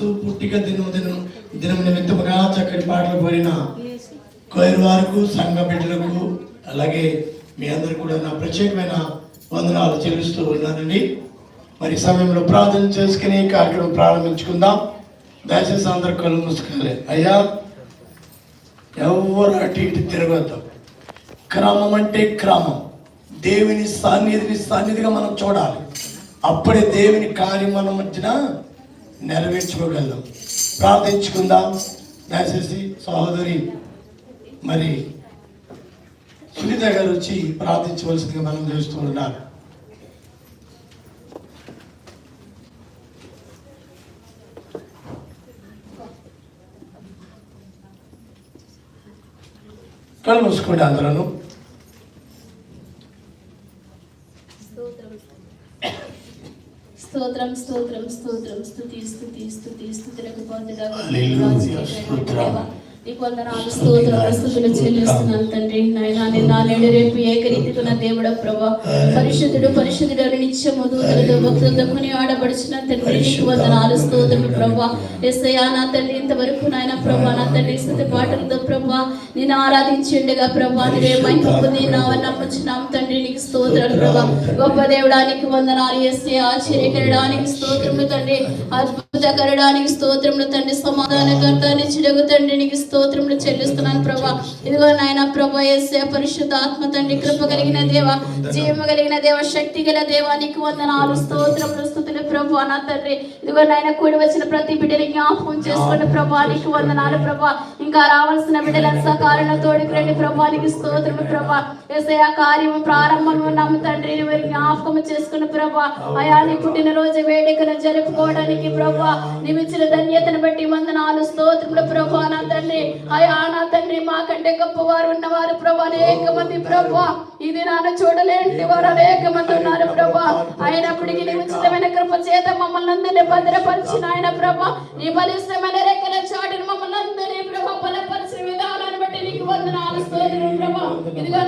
క్రీస్తు పుట్టిక దినం నిమిత్తముగా చక్కటి పాటలు పాడిన కోయిర్ వారికి, సంఘ బిడ్డలకు, అలాగే మీ అందరు కూడా నా ప్రత్యేకమైన వందనాలు చెల్లిస్తూ ఉన్నానండి. మరి సమయంలో ప్రార్థన చేసుకుని కార్యక్రమం ప్రారంభించుకుందాం. దయచేసి అందరు కళ్ళు మూసుకోవాలి. అయ్యా, ఎవరు అటు ఇటు తిరగద్దు. క్రమం అంటే క్రమం. దేవుని సన్నిధిగా మనం చూడాలి. అప్పుడే దేవుని కార్యం మన మధ్యన నెరవేర్చుకోగలం. ప్రార్థించుకుందాం. దయచేసి సహోదరి మరి సునీత గారు వచ్చి ప్రార్థించవలసిందిగా మనం చేస్తూ ఉన్నారు. కళ్ళు మూసుకోండి అందరూ. స్తోత్రం స్తోత్రం స్తోత్రం స్తుతి స్తుతి స్తుతి స్తుతులకు పొందుగా నీకు వందనాలు, స్తోత్రాలు, స్తుతులు చెల్లిస్తున్నాను తండ్రి. నాయనా, నిన్న నేడు రేపు ఏకరీతికున్న దేవుడు ప్రభా, పరిశుద్ధుడు పరిశుద్ధుడు అని నిత్యము దూతలతో భక్తులతో కొనియాడబడుచున్న తండ్రి, నీకు వందనాలు, స్తోత్రములు ప్రభా. యేసయ్యా నా తండ్రి, ఇంతవరకు నాయన ప్రభా నా తండ్రి స్తుతి పాటలతో ప్రభా నేను ఆరాధించిండగా ప్రభా నీవే మహిమ పొందినావని నమ్ముచున్నాం తండ్రి. నీకు స్తోత్రాలు ప్రభా. గొప్ప దేవుడానికి వందనాలు యేసయ్యా. ఆశ్చర్యకరడానికి స్తోత్రములు తండ్రి. అద్భుతకరడానికి స్తోత్రములు తండ్రి. సమాధానకర్త నిత్యుడగు తండ్రి, నీకు స్తోత్రములు చెల్లిస్తున్నాను ప్రభా. ఇదిగో నాయన ప్రభా యేసయ్యా, పరిశుద్ధ ఆత్మ తండ్రి, కృప కలిగిన దేవ, జీవము కలిగిన దేవ, శక్తి గల దేవా, నీకు వందనాలు, స్తోత్రములు, స్తుతులు ప్రభా నా తండ్రి. ఇదిగో నాయన కూడి వచ్చిన ప్రతి బిడ్డని జ్ఞాపకం చేసుకోండి ప్రభా. నీకు వందనాలు ప్రభా. ఇంకా రావాల్సిన బిడ్డలను సకాలంలో తోడుకు రండి ప్రభా. నీకు స్తోత్రములు ప్రభా. యేసయ్యా, కార్యము ప్రారంభంలో ఉన్నాము తండ్రి, వారి జ్ఞాపకం చేసుకుని ప్రభా. అయా, నీ పుట్టినరోజు వేడుకను జరుపుకోవడానికి ప్రభా నీవిచ్చిన ధన్యతను బట్టి వందనాలు, స్తోత్రములు ప్రభా నా తండ్రి. అయా నా తండ్రి, మాకంటే గొప్పవారు ఉన్నవారు ప్రభా అనేక మంది ప్రభా. ఇది నాన్న చూడలేంటి వారు అనేక మంది ఉన్నారు ప్రభా. అయినప్పటికీ నీ ఉచితమైన కృప చేత మమ్మల్ని అందరినీ భద్రపరిచిన ఆయన ప్రభా, నీ బలిష్టమైన రెక్కల చాటును మమ్మల్ని అందరినీ ప్రభా బలపరిచిన విధానాన్ని బట్టి నీకు వందనాలు, స్తోత్రం ప్రభా. ఇదిగో